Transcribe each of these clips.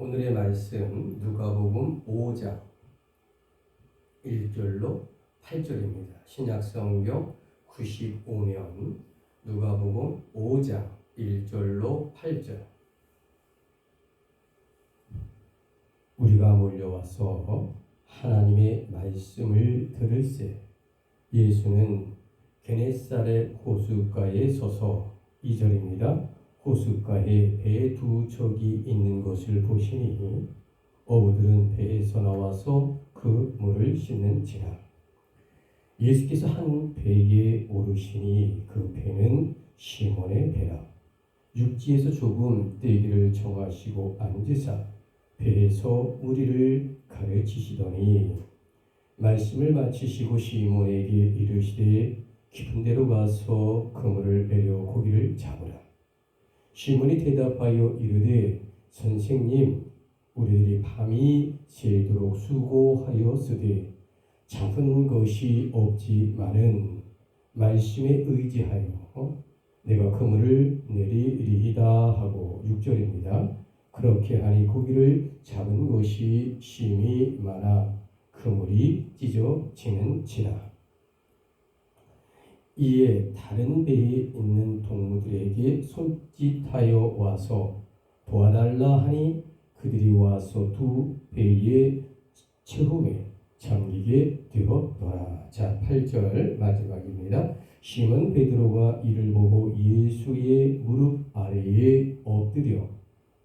오늘의 말씀 누가복음 5장 1절로 8절입니다. 신약성경 95면 누가복음 5장 1절로 8절. 우리가 몰려와서 하나님의 말씀을 들을세. 예수는 게네사렛 호숫가에 서서 2절입니다. 호숫가에 배 두 척이 있는 것을 보시니 어부들은 배에서 나와서 그 물을 씻는지라. 예수께서 한 배에 오르시니 그 배는 시몬의 배라. 육지에서 조금 떼기를 정하시고 앉으사 배에서 우리를 가르치시더니 말씀을 마치시고 시몬에게 이르시되 깊은 데로 가서 그물을 내려 고기를 잡으라. 시몬이 대답하여 이르되 선생님, 우리들이 밤이 새도록 수고하였으되 잡은 것이 없지만은 말씀에 의지하여 내가 그물을 내리리이다 하고 6절입니다. 그렇게 하니 고기를 잡은 것이 심히 많아 그물이 찢어지는지라. 이에 다른 배에 있는 동무들에게 손짓하여 와서 도와달라 하니 그들이 와서 두 배의 체험에 잠기게 되었더라. 자, 8절 마지막입니다. 시몬 베드로가 이를 보고 예수의 무릎 아래에 엎드려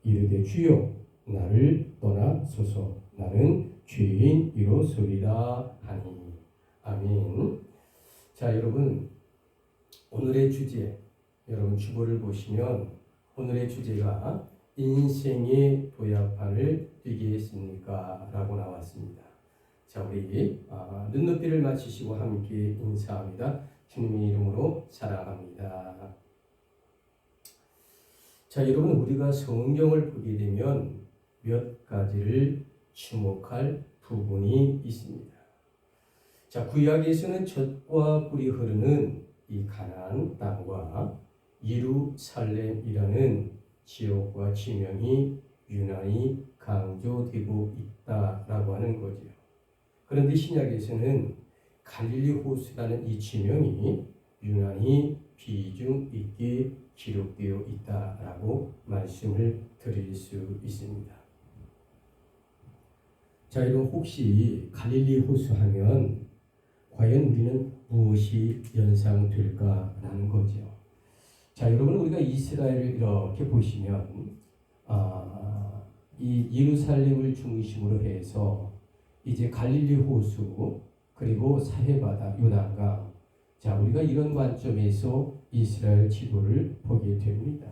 이르되 주여 나를 떠나소서 나는 죄인이로소이다 하니. 아멘. 자, 여러분, 오늘의 주제, 여러분 주보를 보시면 오늘의 주제가 인생의 도약판을 뛰겠습니까? 라고 나왔습니다. 자, 우리 눈높이를 맞추시고 함께 인사합니다. 주님의 이름으로 사랑합니다. 자, 여러분, 우리가 성경을 보게 되면 몇 가지를 주목할 부분이 있습니다. 자, 구약에서는 젖과 꿀이 흐르는 이 가나안 땅과 예루살렘이라는 지역과 지명이 유난히 강조되고 있다라고 하는 거죠. 그런데 신약에서는 갈릴리 호수라는 이 지명이 유난히 비중 있게 기록되어 있다라고 말씀을 드릴 수 있습니다. 자, 여러분, 혹시 갈릴리 호수 하면 과연 우리는 무엇이 연상될까라는 거죠. 자, 여러분, 우리가 이스라엘을 이렇게 보시면 이 예루살렘을 중심으로 해서 이제 갈릴리 호수 그리고 사해바다 요단강, 자, 우리가 이런 관점에서 이스라엘 지도를 보게 됩니다.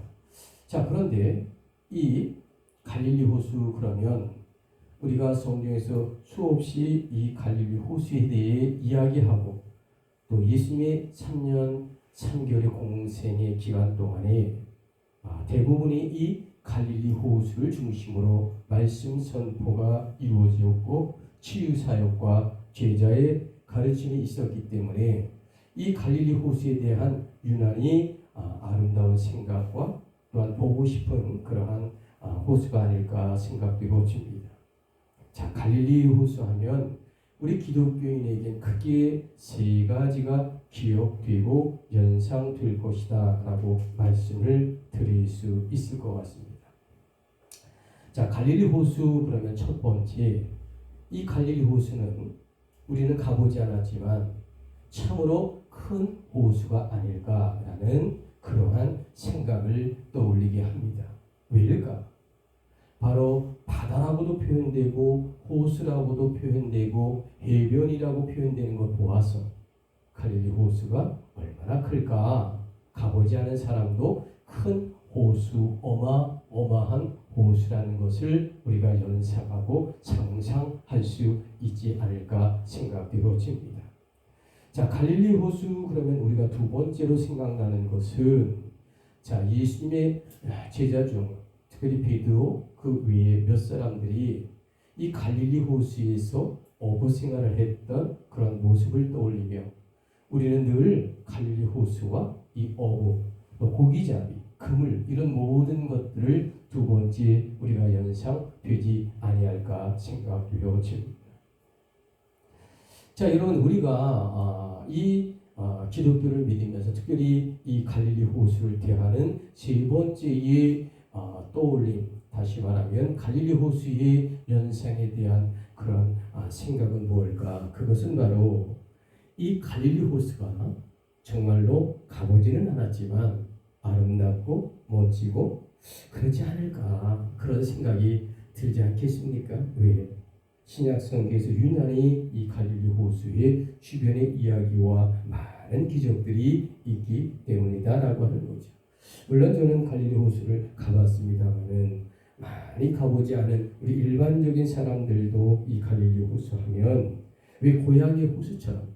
자, 그런데 이 갈릴리 호수 그러면 우리가 성경에서 수없이 이 갈릴리 호수에 대해 이야기하고 또 예수님의 3년 3개월의 공생의 기간 동안에 대부분이 이 갈릴리 호수를 중심으로 말씀 선포가 이루어지었고 치유사역과 제자의 가르침이 있었기 때문에 이 갈릴리 호수에 대한 유난히 아름다운 생각과 또한 보고 싶은 그러한 호수가 아닐까 생각되고 집니다. 자, 갈릴리 호수 하면 우리 기독교인에게 크게 세 가지가 기억되고 연상될 것이다 라고 말씀을 드릴 수 있을 것 같습니다. 자, 갈릴리 호수 그러면 첫 번째, 이 갈릴리 호수는 우리는 가보지 않았지만 참으로 큰 호수가 아닐까라는 그러한 생각을 떠올리게 합니다. 왜일까? 바로 바다라고도 표현되고 호수라고도 표현되고 해변이라고 표현되는 걸 보아서 갈릴리 호수가 얼마나 클까? 가보지 않은 사람도 큰 호수, 어마어마한 호수라는 것을 우리가 연상하고 상상할 수 있지 않을까 생각되어집니다. 자, 갈릴리 호수 그러면 우리가 두 번째로 생각나는 것은 자, 예수님의 제자 중 특별히 베드로 그 외에 몇 사람들이 이 갈릴리 호수에서 어부 생활을 했던 그런 모습을 떠올리며 우리는 늘 갈릴리 호수와 이 어부, 고기잡이, 그물 이런 모든 것들을 두 번째 우리가 연상되지 아니할까 생각되어집니다. 자, 여러분 우리가 기독교를 믿으면서 특별히 이 갈릴리 호수를 대하는 세 번째의 떠올림, 다시 말하면 갈릴리 호수의 연상에 대한 그런 생각은 무엇일까? 그것은 바로 이 갈릴리 호수가 정말로 가보지는 않았지만 아름답고 멋지고 그렇지 않을까 그런 생각이 들지 않겠습니까? 왜? 신약 성경에서 유난히 이 갈릴리 호수의 주변의 이야기와 많은 기적들이 있기 때문이다라고 하는 거죠. 물론 저는 갈릴리 호수를 가봤습니다만은 많이 가보지 않은 우리 일반적인 사람들도 이 갈릴리 호수 하면 왜 고향의 호수처럼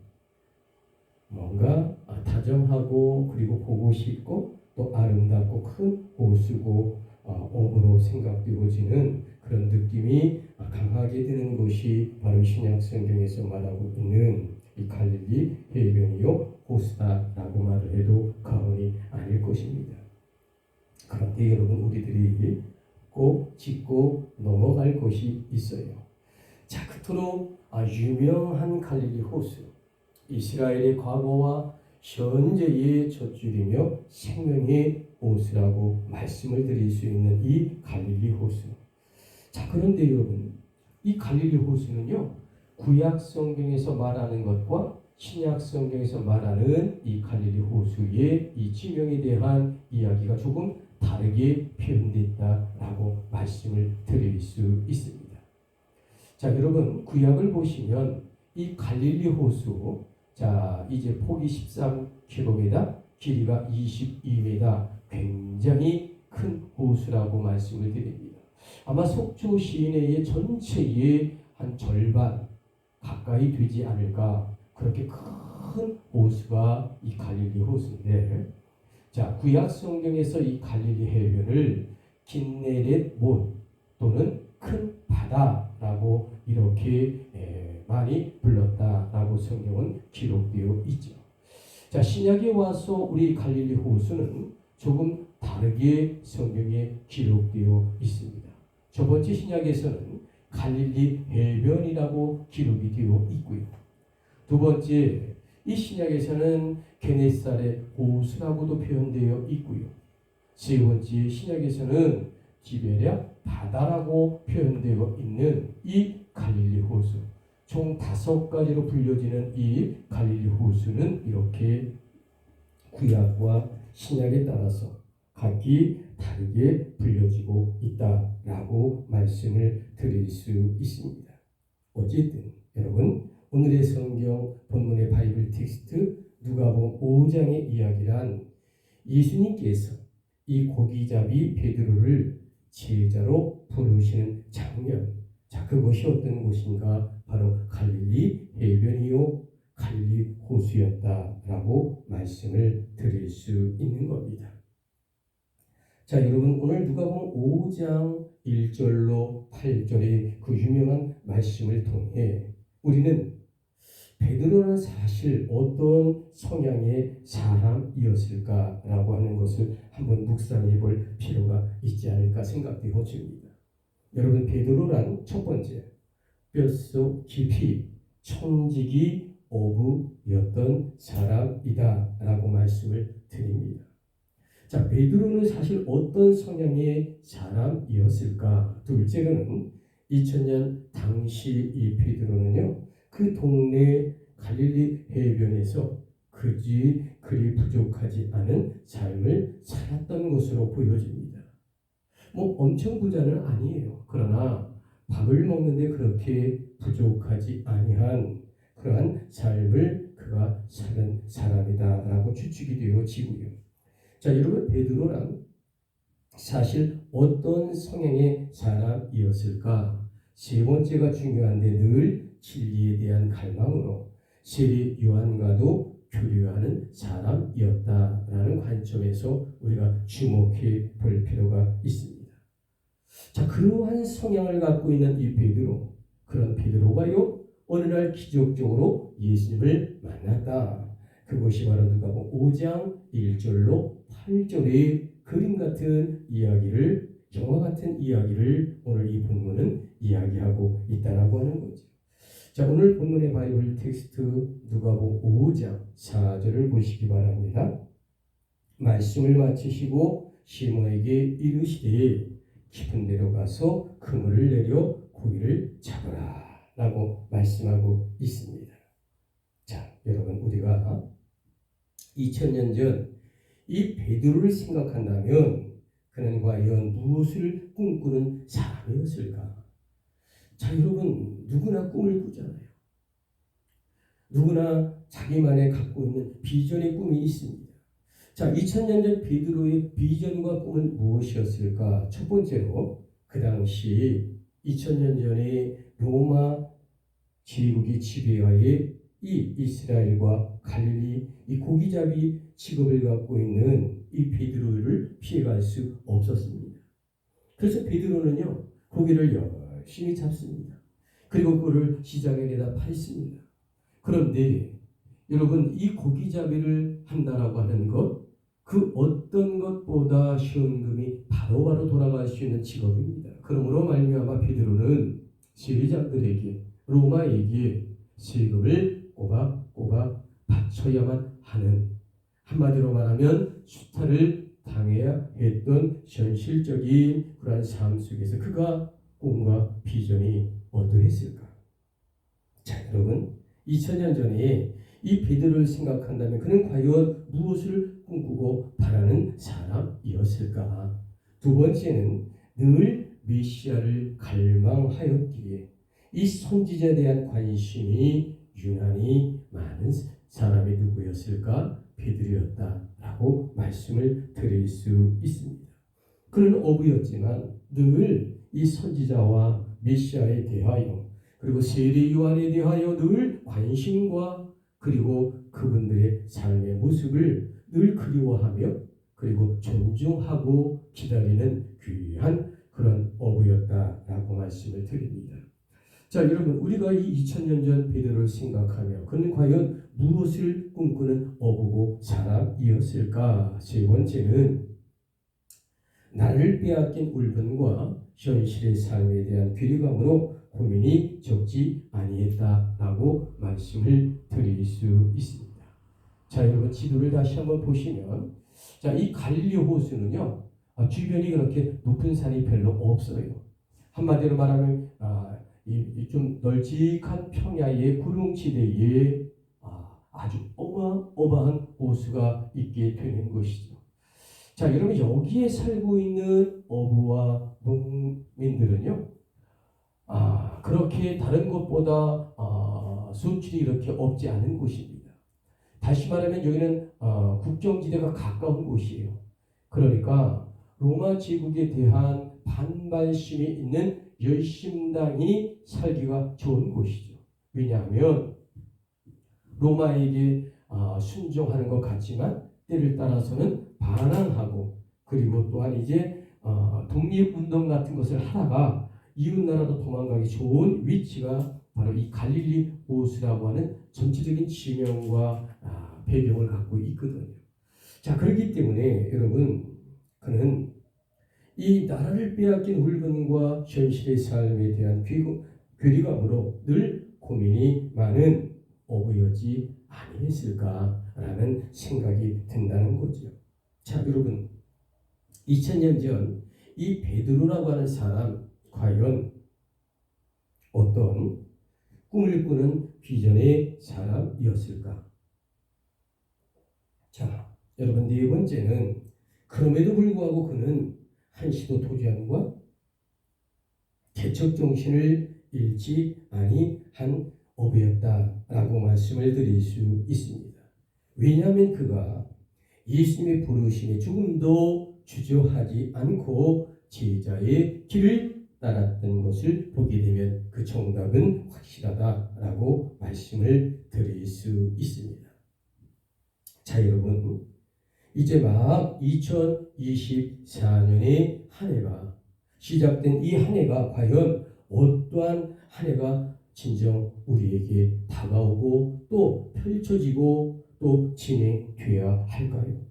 뭔가 다정하고 그리고 보고 싶고 또 아름답고 큰 호수고 옴으로 생각되어지는 그런 느낌이 강하게 드는 것이 바로 신약 성경에서 말하고 있는 이 갈릴리 해변이요 호수다라고 말을 해도 과언이 아닐 것입니다. 그런데 여러분 우리들이 꼭 짚고 넘어갈 것이 있어요. 자, 그토록 유명한 갈릴리 호수, 이스라엘의 과거와 현재의 젖줄이며 생명의 호수라고 말씀을 드릴 수 있는 이 갈릴리 호수. 자, 그런데 여러분, 이 갈릴리 호수는요, 구약 성경에서 말하는 것과 신약 성경에서 말하는 이 갈릴리 호수의 이 지명에 대한 이야기가 조금 다르게 표현됐다라고 말씀을 드릴 수 있습니다. 자, 여러분, 구약을 보시면 이 갈릴리 호수, 자, 이제 폭이 13km, 길이가 22m, 굉장히 큰 호수라고 말씀을 드립니다. 아마 속초 시내의 전체의 한 절반 가까이 되지 않을까, 그렇게 큰 호수가 이 갈릴리 호수인데, 자, 구약 성경에서 이 갈릴리 해변을 긴네렛 못 또는 큰 바다라고 이렇게 많이 불렀다라고 성경은 기록되어 있죠. 자, 신약에 와서 우리 갈릴리 호수는 조금 다르게 성경에 기록되어 있습니다. 첫 번째 신약에서는 갈릴리 해변이라고 기록이 되어 있고요. 두 번째, 이 신약에서는 게네사렛 호수라고도 표현되어 있고요. 세 번째 신약에서는 디베랴 바다라고 표현되어 있는 이 갈릴리 호수, 총 5가지로 불려지는 이 갈릴리 호수는 이렇게 구약과 신약에 따라서 각기 다르게 불려지고 있다라고 말씀을 드릴 수 있습니다. 어쨌든 여러분, 오늘의 성경 본문의 바이블 텍스트 누가복음 5장의 이야기란 예수님께서 이 고기잡이 베드로를 제자로 부르시는 장면, 자, 그것이 어떤 곳인가? 바로 갈릴리 해변이요 갈릴리 호수였다라고 말씀을 드릴 수 있는 겁니다. 자, 여러분, 오늘 누가복음 5장 1절로 8절의 그 유명한 말씀을 통해 우리는 베드로는 사실 어떤 성향의 사람이었을까라고 하는 것을 한번 묵상해 볼 필요가 있지 않을까 생각되어집니다. 여러분, 베드로란 첫 번째, 뼛속 깊이 청지기 어부였던 사람이다라고 말씀을 드립니다. 자, 베드로는 사실 어떤 성향의 사람이었을까? 둘째로는 2000년 당시 이 베드로는요, 그 동네 갈릴리 해변에서 그리 부족하지 않은 삶을 살았던 것으로 보여집니다. 뭐 엄청 부자는 아니에요. 그러나 밥을 먹는데 그렇게 부족하지 아니한 그러한 삶을 그가 사는 사람이다라고 추측이 되어지고요. 자, 여러분, 베드로란 사실 어떤 성향의 사람이었을까? 세 번째가 중요한데 늘 진리에 대한 갈망으로 세례 요한과도 교류하는 사람이었다라는 관점에서 우리가 주목해 볼 필요가 있습니다. 자, 그러한 성향을 갖고 있는 이 베드로, 그런 베드로가요 어느 날 기적적으로 예수님을 만났다. 그것이 바로 누가복음 5장 1절로 8절의 그림 같은 이야기를, 영화 같은 이야기를 오늘 이 본문은 이야기하고 있다라고 하는 거죠. 자, 오늘 본문의 바이블 텍스트 누가복음 5장 4절을 보시기 바랍니다. 말씀을 마치시고 시몬에게 이르시되 깊은 데로 가서 그물을 내려 고기를 잡으라 라고 말씀하고 있습니다. 자, 여러분, 우리가 2000년 전 이 베드로를 생각한다면 그는 과연 무엇을 꿈꾸는 사람이었을까? 자, 여러분, 누구나 꿈을 꾸잖아요. 누구나 자기만의 갖고 있는 비전의 꿈이 있습니다. 자, 2000년 전 베드로의 비전과 꿈은 무엇이었을까? 첫 번째로 그 당시 2000년 전에 로마 제국의 지배하에 이 이스라엘과 갈릴리 이 고기잡이 직업을 갖고 있는 이 베드로를 피해갈 수 없었습니다. 그래서 베드로는요, 고기를 열심히 잡습니다. 그리고 그를 시장에 내다 팔습니다. 그런데 여러분, 이 고기잡이를 한다라고 하는 것, 그 어떤 것보다 현금이 바로바로 돌아갈 수 있는 직업입니다. 그러므로 말미암아 베드로는 세리장들에게, 로마에게 세금을 꼬박꼬박 바쳐야만 하는, 한마디로 말하면 수탈을 당해야 했던 현실적인 그러한 삶 속에서 그가 꿈과 비전이 어떠했을까? 자, 여러분, 2000년 전에 이 베드로를 생각한다면 그는 과연 무엇을 꿈꾸고 바라는 사람이었을까? 두 번째는 늘 메시아를 갈망하였기에 이 선지자에 대한 관심이 유난히 많은 사람이 누구였을까? 베드로였다라고 말씀을 드릴 수 있습니다. 그는 어부였지만 늘 이 선지자와 메시아에 대하여 그리고 세례 요한에 대하여 늘 관심과 그리고 그분들의 삶의 모습을 늘 그리워하며 그리고 존중하고 기다리는 귀한 그런 어부였다라고 말씀을 드립니다. 자, 여러분, 우리가 이 2000년 전 베드로를 생각하며 그는 과연 무엇을 꿈꾸는 어부고 사람이었을까? 세 번째는 나를 빼앗긴 울분과 현실의 삶에 대한 괴리감으로 고민이 적지 아니했다라고 말씀을 드릴 수 있습니다. 자, 여러분, 지도를 다시 한번 보시면, 자, 이 갈릴리 호수는요, 주변이 그렇게 높은 산이 별로 없어요. 한마디로 말하면 이 좀 널찍한 평야의 구릉지대에 아주 어마어마한 호수가 있게 되는 것이죠. 자, 여러분, 여기에 살고 있는 어부와 농민들은요, 그렇게 다른 곳보다 수출이 이렇게 없지 않은 곳입니다. 다시 말하면 여기는 국경지대가 가까운 곳이에요. 그러니까 로마 제국에 대한 반발심이 있는 열심당이 살기가 좋은 곳이죠. 왜냐하면 로마에게 순종하는 것 같지만 때를 따라서는 반항하고 그리고 또한 이제 독립운동 같은 것을 하다가 이웃나라로 도망가기 좋은 위치가 바로 이 갈릴리 호수라고 하는 전체적인 지명과 배경을 갖고 있거든요. 자, 그렇기 때문에 여러분, 그는 이 나라를 빼앗긴 울분과 현실의 삶에 대한 괴리감으로 늘 고민이 많은 어부였지 아니했을까라는 생각이 든다는 거죠. 자, 여러분, 2000년 전 이 베드로라고 하는 사람 과연 어떤 꿈을 꾸는 비전의 사람이었을까? 자, 여러분, 네 번째는 그럼에도 불구하고 그는 한시도 도전과 개척 정신을 잃지 아니한 어부였다라고 말씀을 드릴 수 있습니다. 왜냐하면 그가 예수님의 부르심에 조금도 주저하지 않고 제자의 길을 따랐던 것을 보게 되면 그 정답은 확실하다라고 말씀을 드릴 수 있습니다. 자, 여러분, 이제 막 2024년의 한 해가 시작된 이 한 해가 과연 어떠한 한 해가 진정 우리에게 다가오고 또 펼쳐지고 또 진행되어야 할까요?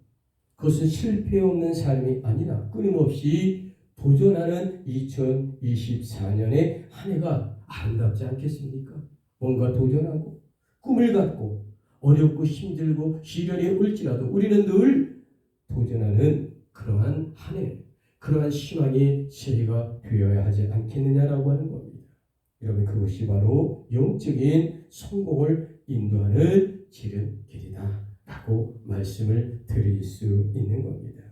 그것은 실패 없는 삶이 아니라 끊임없이 도전하는 2024년의 한 해가 아름답지 않겠습니까? 뭔가 도전하고 꿈을 갖고 어렵고 힘들고 시련이 올지라도 우리는 늘 도전하는 그러한 한 해, 그러한 희망의 새해가 되어야 하지 않겠느냐라고 하는 겁니다. 여러분, 그것이 바로 영적인 성공을 인도하는 지름길이다 라고 말씀을 드릴 수 있는 겁니다.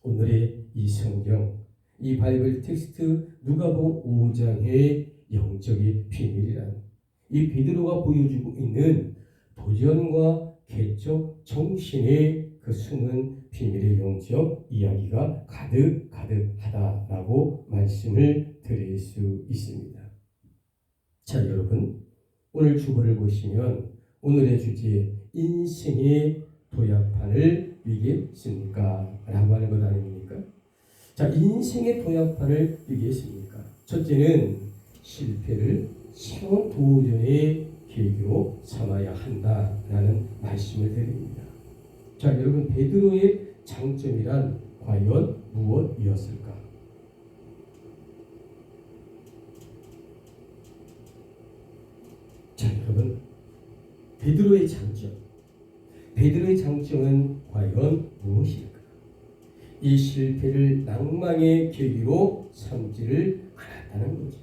오늘의 이 성경, 이 바이블 텍스트 누가복음 5장의 영적인 비밀이란 이 베드로가 보여주고 있는 도전과 개척 정신의 그 숨은 비밀의 영적 이야기가 가득하다라고 말씀을 드릴 수 있습니다. 자, 여러분, 오늘 주보를 보시면 오늘의 주제 인생의 도약판을 위겠습니까? 라고 하는 것 아닙니까? 자, 인생의 도약판을 위겠습니까? 첫째는 실패를 새로운 도전의 계기로 삼아야 한다라는 말씀을 드립니다. 자, 여러분, 베드로의 장점이란 과연 무엇이었을까? 자, 여러분, 베드로의 장점은 과연 무엇일까? 이 실패를 낭만의 계기로 삼지를 않았다는 거죠.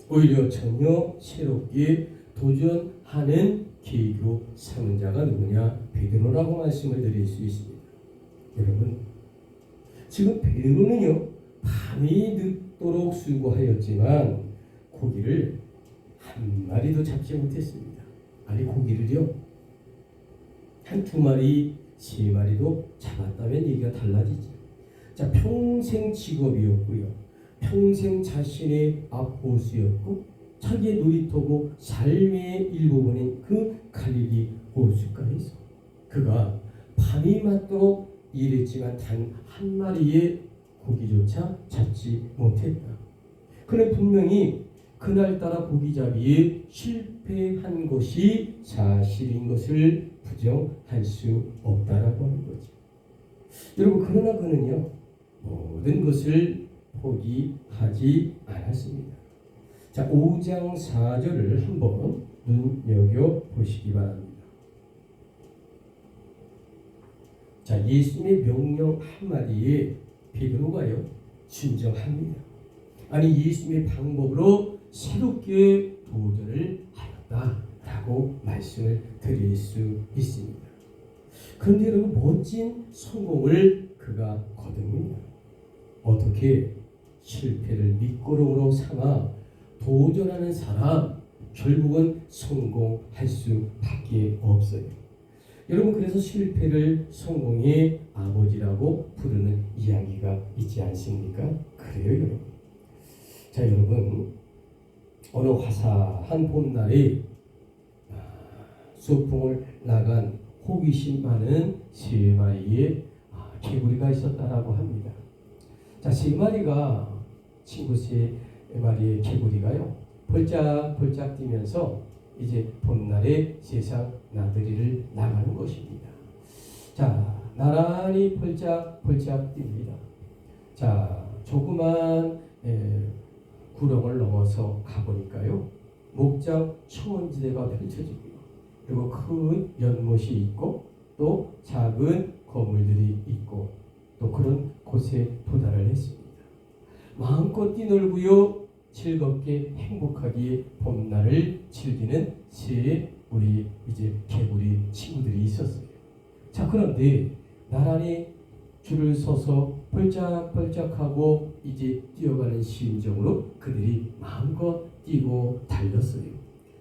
오히려 전혀 새롭게 도전하는 계기로 삼은 자가 누구냐? 베드로라고 말씀을 드릴 수 있습니다. 여러분, 지금 베드로는요, 밤이 늦도록 수고하였지만 고기를 한 마리도 잡지 못했습니다. 아니, 고기를요, 한 두 마리, 세 마리도 잡았다면 얘기가 달라지죠. 자, 평생 직업이었고요, 평생 자신의 앞보수였고 자기의 놀이터고 삶의 일부분인 그 갈릴리 호숫가에서 그가 밤이 맞도록 일했지만 단 한 마리의 고기조차 잡지 못했다. 그는 분명히 그날따라 고기잡이에 실패한 것이 사실인 것을 부정할 수 없다라고 하는 거죠. 여러분, 그러나 그는요, 모든 것을 포기하지 않았습니다. 자, 5장 4절을 한번 눈여겨보시기 바랍니다. 자, 예수님의 명령 한마디에 베드로가요, 순종합니다. 아니, 예수님의 방법으로 새롭게 도전을 하였다라고 말씀을 드릴 수 있습니다. 그런데 여러분, 멋진 성공을 그가 거둡니다. 어떻게? 실패를 밑거름으로 삼아 도전하는 사람 결국은 성공할 수밖에 없어요. 여러분, 그래서 실패를 성공의 아버지라고 부르는 이야기가 있지 않습니까? 그래요, 여러분. 자, 여러분, 어느 화사한 봄날에 소풍을 나간 호기심 많은 세 마리의 개구리가 있었다라고 합니다. 자, 세 마리가 친구 세 마리의 개구리가요, 벌짝벌짝 뛰면서 이제 봄날에 세상 나들이를 나가는 것입니다. 자, 나란히 벌짝벌짝 뜁니다. 자, 조그만 구렁을 넘어서 가보니까요, 목장 청원지대가 펼쳐지고요, 그리고 큰 연못이 있고 또 작은 건물들이 있고 또 그런 곳에 도달을 했습니다. 마음껏 뛰놀고요, 즐겁게 행복하게 봄날을 즐기는 우리 이제 개구리 친구들이 있었어요. 자, 그런데 나란히 줄을 서서 벌짝벌짝하고 이제 뛰어가는 심정으로 그들이 마음껏 뛰고 달렸어요.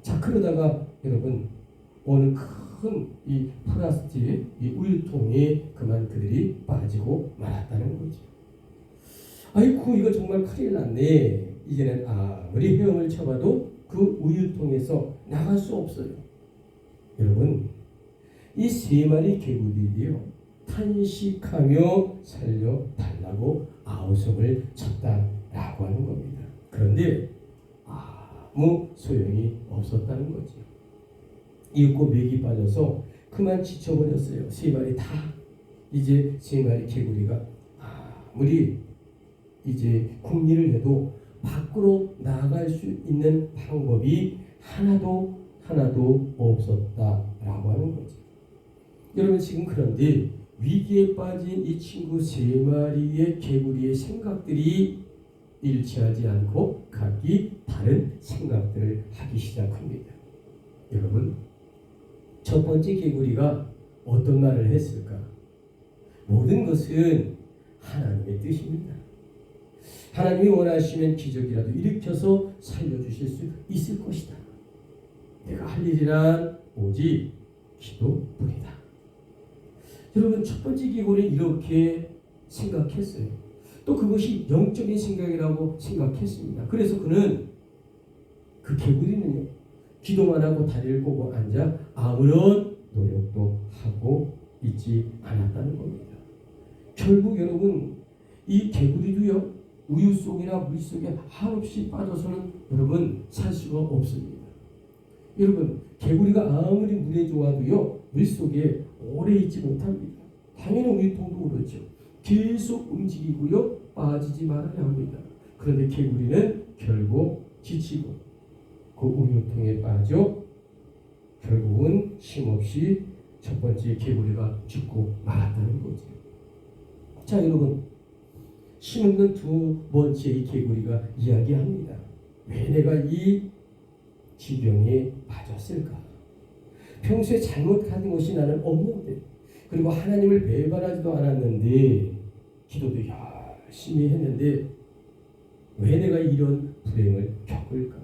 자, 그러다가 여러분, 어느 큰 이 플라스틱 이 우유통에 그만 그들이 빠지고 말았다는 거죠. 아이고, 이거 정말 큰일 났네. 이제는 아무리 헤엄을 쳐봐도 그 우유통에서 나갈 수 없어요. 여러분, 이 세 마리 개구리들이요, 탄식하며 살려달라고 아우성을 쳤다라고 하는 겁니다. 그런데 아무 소용이 없었다는 거죠. 이윽고 맥이 빠져서 그만 지쳐버렸어요. 세 마리 다. 이제 세 마리 개구리가 아무리 이제 궁리를 해도 밖으로 나갈 수 있는 방법이 하나도 없었다라고 하는 거죠. 여러분 지금 그런데 위기에 빠진 이 친구 세 마리의 개구리의 생각들이 일치하지 않고 각기 다른 생각들을 하기 시작합니다. 여러분 첫 번째 개구리가 어떤 말을 했을까? 모든 것은 하나님의 뜻입니다. 하나님이 원하시면 기적이라도 일으켜서 살려주실 수 있을 것이다. 내가 할 일이란 오직 기도뿐이다. 여러분 첫 번째 개구리는 이렇게 생각했어요. 또 그것이 영적인 생각이라고 생각했습니다. 그래서 그는 그 개구리는요, 기도만 하고 다리를 꼬고 앉아 아무런 노력도 하고 있지 않았다는 겁니다. 결국 여러분 이 개구리도요, 우유 속이나 물 속에 한없이 빠져서는 여러분 살 수가 없습니다. 여러분 개구리가 아무리 물에 좋아도요, 물 속에 오래 있지 못합니다. 당연히 우유통도 그렇죠. 계속 움직이고요, 빠지지 말아야 합니다. 그런데 개구리는 결국 지치고 그 우유통에 빠져 결국은 힘없이 첫 번째 개구리가 죽고 말았다는 거죠. 자 여러분, 힘없는 두 번째 이 개구리가 이야기합니다. 왜 내가 이 지병에 빠졌을까? 평소에 잘못한 것이 나는 없는데, 그리고 하나님을 배반하지도 않았는데, 기도도 열심히 했는데 왜 내가 이런 불행을 겪을까?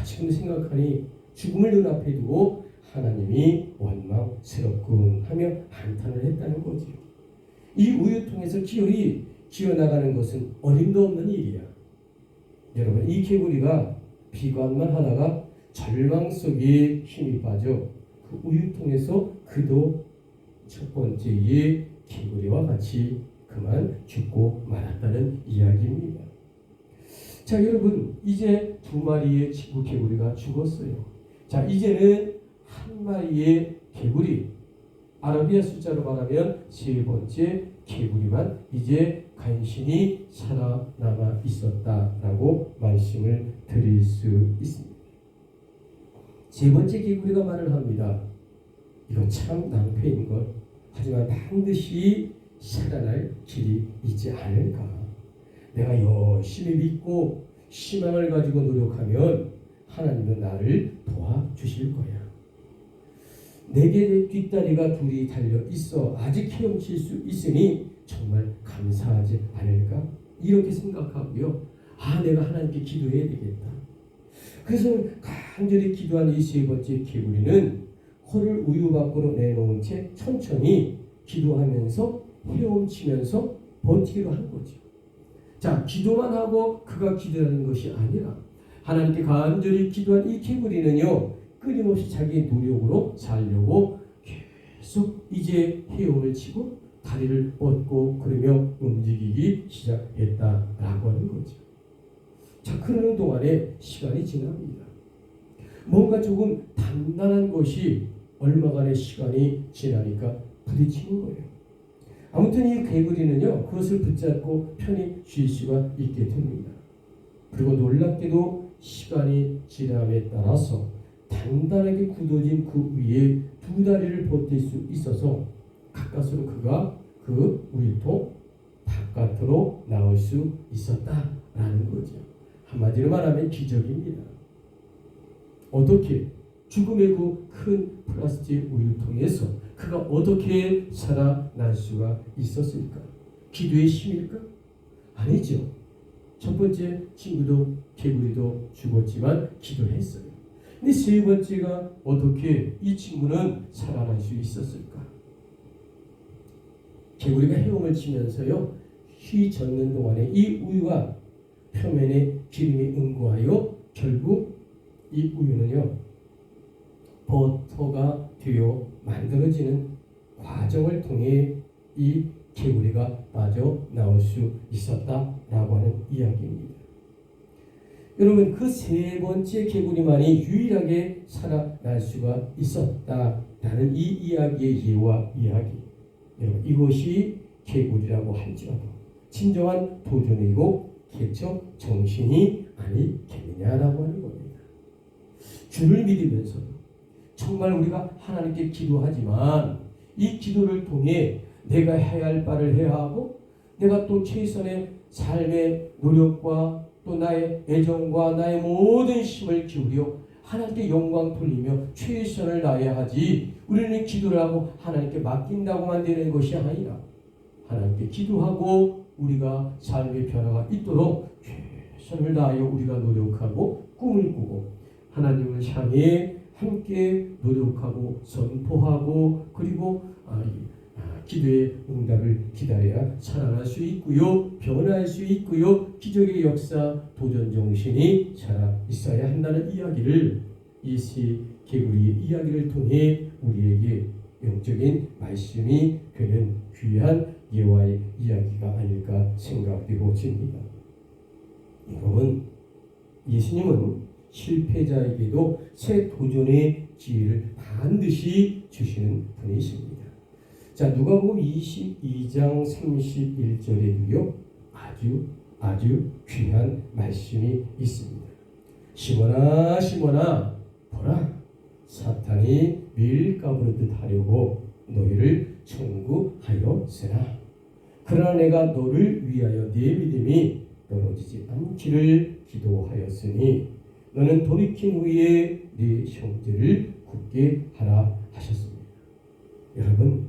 지금 생각하니 죽음을 눈앞에 두고 하나님이 원망스럽군 하며 한탄을 했다는 거죠. 이 우유통에서 기어이 기어나가는 것은 어림도 없는 일이야. 여러분 이 개구리가 비관만 하다가 절망 속에 힘이 빠져 그 우유통에서 그도 첫 번째의 개구리와 같이 그만 죽고 말았다는 이야기입니다. 자 여러분, 이제 두 마리의 친구 개구리가 죽었어요. 자 이제는 한 마리의 개구리, 아라비아 숫자로 말하면 세 번째 개구리만 이제 간신히 살아남아 있었다라고 말씀을 드릴 수 있습니다. 세 번째 개구리가 말을 합니다. 이거 참 낭패인 것. 하지만 반드시 살아날 길이 있지 않을까. 내가 열심히 믿고 희망을 가지고 노력하면 하나님은 나를 도와주실 거야. 내게 뒷다리가 둘이 달려 있어 아직 헤엄칠 수 있으니 정말 감사하지 않을까? 이렇게 생각하고요. 내가 하나님께 기도해야 되겠다. 그래서 간절히 기도한 이 세 번째 개구리는 코를 우유 밖으로 내놓은 채 천천히 기도하면서 헤엄치면서 버티기로 한 거죠. 자, 기도만 하고 그가 기도하는 것이 아니라 하나님께 간절히 기도한 이 개구리는요, 끊임없이 자기 노력으로 살려고 계속 이제 헤엄을 치고 다리를 뻗고 그러며 움직이기 시작했다라고 하는 거죠. 자, 그러는 동안에 시간이 지납니다. 뭔가 조금 단단한 것이 얼마간의 시간이 지나니까 부딪히는 거예요. 아무튼 이 개구리는요, 그것을 붙잡고 편히 쉴 수가 있게 됩니다. 그리고 놀랍게도 시간이 지남에 따라서 단단하게 굳어진 그 위에 두 다리를 버틸 수 있어서 가까스로 그가 그 우유통 바깥으로 나올 수 있었다라는 거죠. 한마디로 말하면 기적입니다. 어떻게 죽음의 그 큰 플라스틱 우유통에서 그가 어떻게 살아날 수가 있었을까? 기도의 힘일까? 아니죠. 첫 번째 친구도 개구리도 죽었지만 기도했어요. 근데 세 번째가 어떻게 이 친구는 살아날 수 있었을까? 개구리가 헤엄을 치면서요, 휘젓는 동안에 이 우유가 표면에 기름이 응고하여 결국 이 우유는요, 버터가 되어 만들어지는 과정을 통해 이 개구리가 빠져나올 수 있었다라고 하는 이야기입니다. 여러분, 그 세 번째 개구리만이 유일하게 살아날 수가 있었다라는 이 이야기의 예와 이야기. 여러분, 이것이 개구리라고 할지라도 진정한 도전이고 개척 정신이 아니겠느냐라고 하는 겁니다. 주를 믿으면서 정말 우리가 하나님께 기도하지만 이 기도를 통해 내가 해야 할 바를 해야 하고 내가 또 최선의 삶의 노력과 또 나의 애정과 나의 모든 힘을 기울여 하나님께 영광 돌리며 최선을 다해야 하지, 우리는 기도를 하고 하나님께 맡긴다고만 되는 것이 아니라 하나님께 기도하고 우리가 삶의 변화가 있도록 최선을 다하여 우리가 노력하고 꿈을 꾸고 하나님을 향해 함께 노력하고 선포하고 그리고 기도의 응답을 기다려야 살아날 수 있고요, 변화할 수 있고요, 기적의 역사, 도전 정신이 살아 있어야 한다는 이야기를 이 세 개구리의 이야기를 통해 우리에게 영적인 말씀이 되는 귀한 예화의 이야기가 아닐까 생각되어집니다. 여러분, 예수님은 실패자에게도 새 도전의 기회를 반드시 주시는 분이십니다. 자, 누가복음 22장 31절에도요 아주 귀한 말씀이 있습니다. 시몬아 시몬아 보라, 사탄이 밀가부르듯 하려고 너희를 청구하였으나 그러나 내가 너를 위하여 네 믿음이 떨어지지 않기를 기도하였으니 너는 돌이킨 후에 네 형제를 굳게 하라 하셨습니다. 여러분,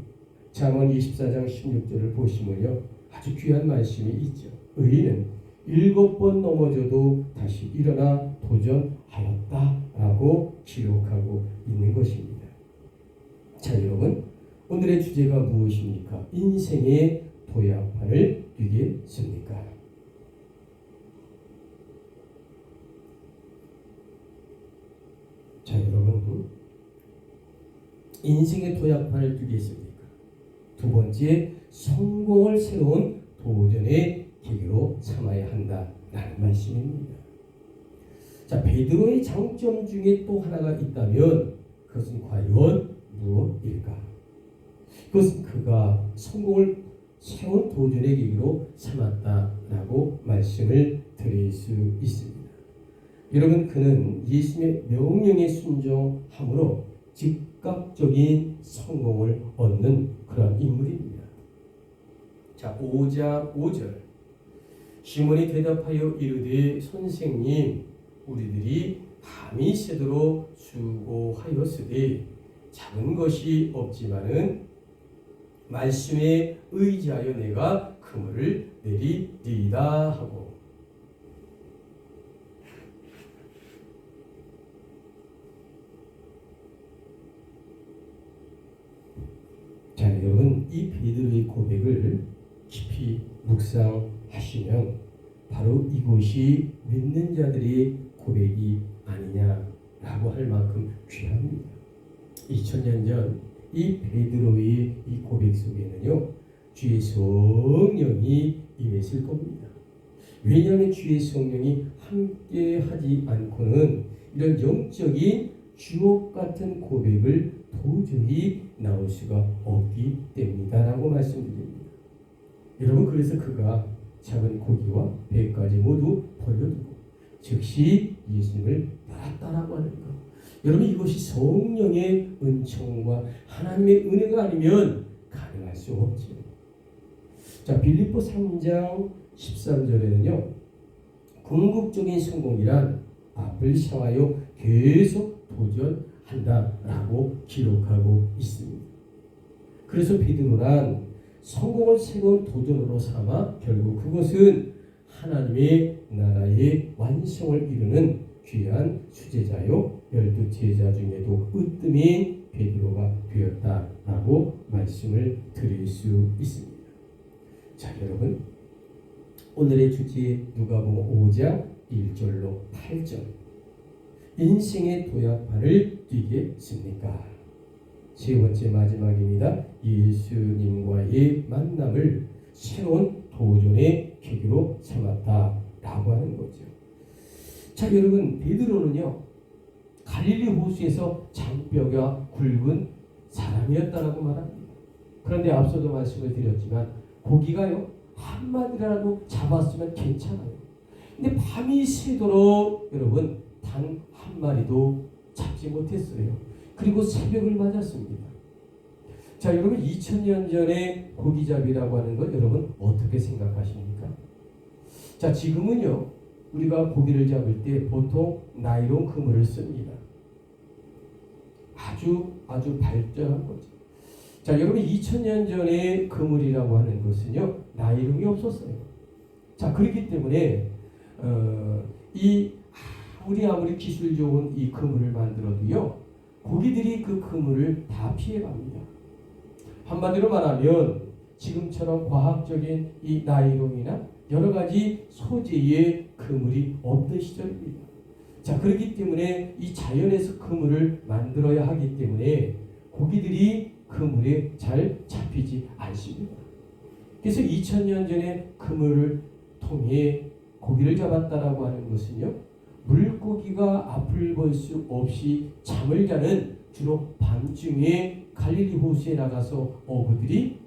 잠언 24장 16절을 보시면요 아주 귀한 말씀이 있죠. 의인은 7번 넘어져도 다시 일어나 도전하였다라고 기록하고 있는 것입니다. 자, 여러분, 오늘의 주제가 무엇입니까? 인생의 도약판을 뛰겠습니까? 자, 여러분, 인생의 도약판을 뛰겠습니까? 두 번째, 성공을 새로운 도전의 계기로 삼아야 한다라는 말씀입니다. 자, 베드로의 장점 중에 또 하나가 있다면 그것은 과연 무엇일까? 그것은 그가 성공을 새로운 도전의 계기로 삼았다라고 말씀을 드릴 수 있습니다. 여러분, 그는 예수님의 명령에 순종함으로 즉각적인 성공을 얻는 그런 인물입니다. 자, 5장 5절, 시몬이 대답하여 이르되 선생님, 우리들이 밤이 새도록 수고하였으되 잡은 것이 없지만은 말씀에 의지하여 내가 그물을 내리리이다 하고, 자, 여러분, 이 베드로의 고백을 깊이 묵상하시면 바로 이곳이 믿는 자들의 고백이 아니냐라고 할 만큼 귀합니다. 2000년 전 이 베드로의 이 고백 속에는요 주의 성령이 임했을 겁니다. 왜냐하면 주의 성령이 함께 하지 않고는 이런 영적인 주옥 같은 고백을 도저히 나올 수가 없기 때문이다라고 말씀드립니다. 여러분, 그래서 그가 작은 고기와 배까지 모두 버려두고 즉시 예수님을 따랐다라고 하는 것. 여러분, 이것이 성령의 은총과 하나님의 은혜가 아니면 가능할 수 없죠. 자, 빌립보 3장 13절에는요 궁극적인 성공이란 앞을 향하여 계속 도전한다라고 기록하고 있습니다. 그래서 베드로란 성공을 새로운 도전으로 삼아 결국 그것은 하나님의 나라의 완성을 이루는 귀한 수제자요 12제자 중에도 으뜸인 베드로가 되었다라고 말씀을 드릴 수 있습니다. 자, 여러분, 오늘의 주제 누가복음 5장 1절로 8절, 인생의 도약판을 뛰겠습니까? 세 번째 마지막입니다. 예수님과의 만남을 새로운 도전의 계기로 삼았다라고 하는 거죠. 자, 여러분, 베드로는요 갈릴리 호수에서 장뼈가 굵은 사람이었다라고 말합니다. 그런데 앞서도 말씀을 드렸지만 고기가요 한 마리라도 잡았으면 괜찮아요. 근데 밤이 새도록 여러분 단 한 마리도 잡지 못했어요. 그리고 새벽을 맞았습니다. 자, 여러분 2000년 전에 고기잡이라고 하는 것 여러분 어떻게 생각하십니까? 자, 지금은요 우리가 고기를 잡을 때 보통 나일론 그물을 씁니다. 아주 발전한 거죠. 자, 여러분 2000년 전에 그물이라고 하는 것은요 나일론이 없었어요. 자, 그렇기 때문에 우리 아무리 기술 좋은 이 그물을 만들어도요 고기들이 그 그물을 다 피해갑니다. 한마디로 말하면 지금처럼 과학적인 이 나일론이나 여러 가지 소재의 그물이 없던 시절입니다. 자, 그렇기 때문에 이 자연에서 그물을 만들어야 하기 때문에 고기들이 그물에 잘 잡히지 않습니다. 그래서 2000년 전에 그물을 통해 고기를 잡았다라고 하는 것은요 물고기가 앞을 볼 수 없이 잠을 자는 주로 밤중에 갈릴리 호수에 나가서 어부들이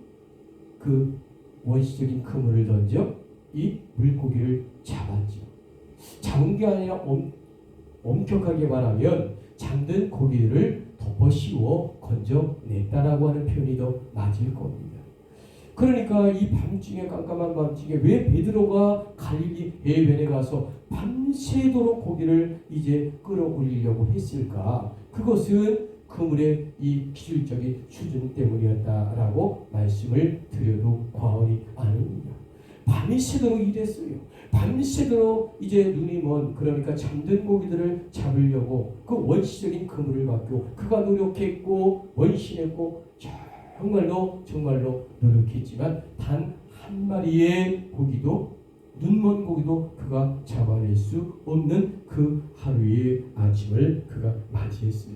그 원시적인 그물을 던져 이 물고기를 잡았죠. 잡은 게 아니라 엄격하게 말하면 잠든 고기를 덮어 씌워 건져냈다라고 하는 표현이 더 맞을 겁니다. 그러니까 이 밤중에 깜깜한 밤중에 왜 베드로가 갈릴리 해변에 가서 밤새도록 고기를 이제 끌어올리려고 했을까? 그것은 그물의 이 기술적인 수준 때문이었다라고 말씀을 드려도 과언이 아닙니다. 밤이 새도록 일했어요. 밤새도록 이제 눈이 먼 그러니까 잠든 고기들을 잡으려고 그 원시적인 그물을 갖고 그가 노력했고 원신했고 정말로 노력했지만 단 한 마리의 고기도 눈먼 고기도 그가 잡아낼 수 없는 그 하루의 아침을 그가 맞이했어요.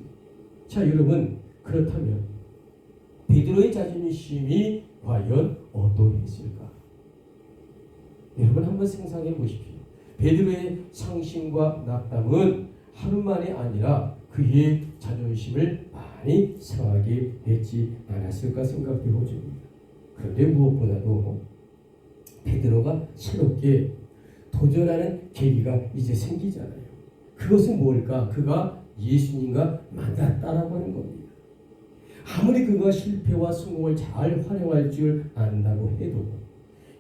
자, 여러분 그렇다면 베드로의 자존심이 과연 어떠했을까? 여러분 한번 상상해 보십시오. 베드로의 상심과 낙담은 하루만이 아니라 그의 자존심을 많이 상하게 했지 않았을까 생각해 보십니다. 그런데 무엇보다도 베드로가 새롭게 도전하는 계기가 이제 생기잖아요. 그것은 뭘까? 그가 예수님과 만났다라고 하는 겁니다. 아무리 그가 실패와 성공을 잘 활용할 줄 안다고 해도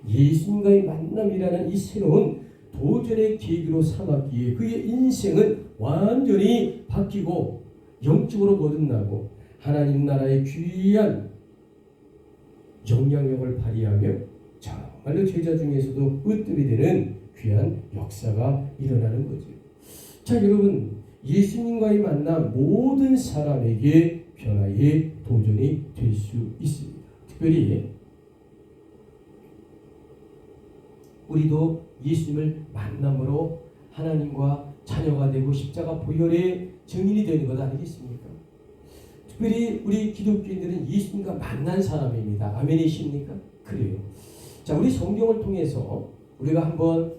예수님과의 만남이라는 이 새로운 도전의 계기로 삼았기에 그의 인생은 완전히 바뀌고 영적으로 거듭나고 하나님 나라의 귀한 영향력을 발휘하며 정말로 제자 중에서도 으뜸이 되는 귀한 역사가 일어나는 거죠. 자, 여러분 예수님과의 만남 모든 사람에게 변화의 도전이 될 수 있습니다. 특별히 우리도 예수님을 만남으로 하나님과 자녀가 되고 십자가 보혈의 증인이 되는 것 아니겠습니까? 특별히 우리 기독교인들은 예수님과 만난 사람입니다. 아멘이십니까? 그래요. 자, 우리 성경을 통해서 우리가 한번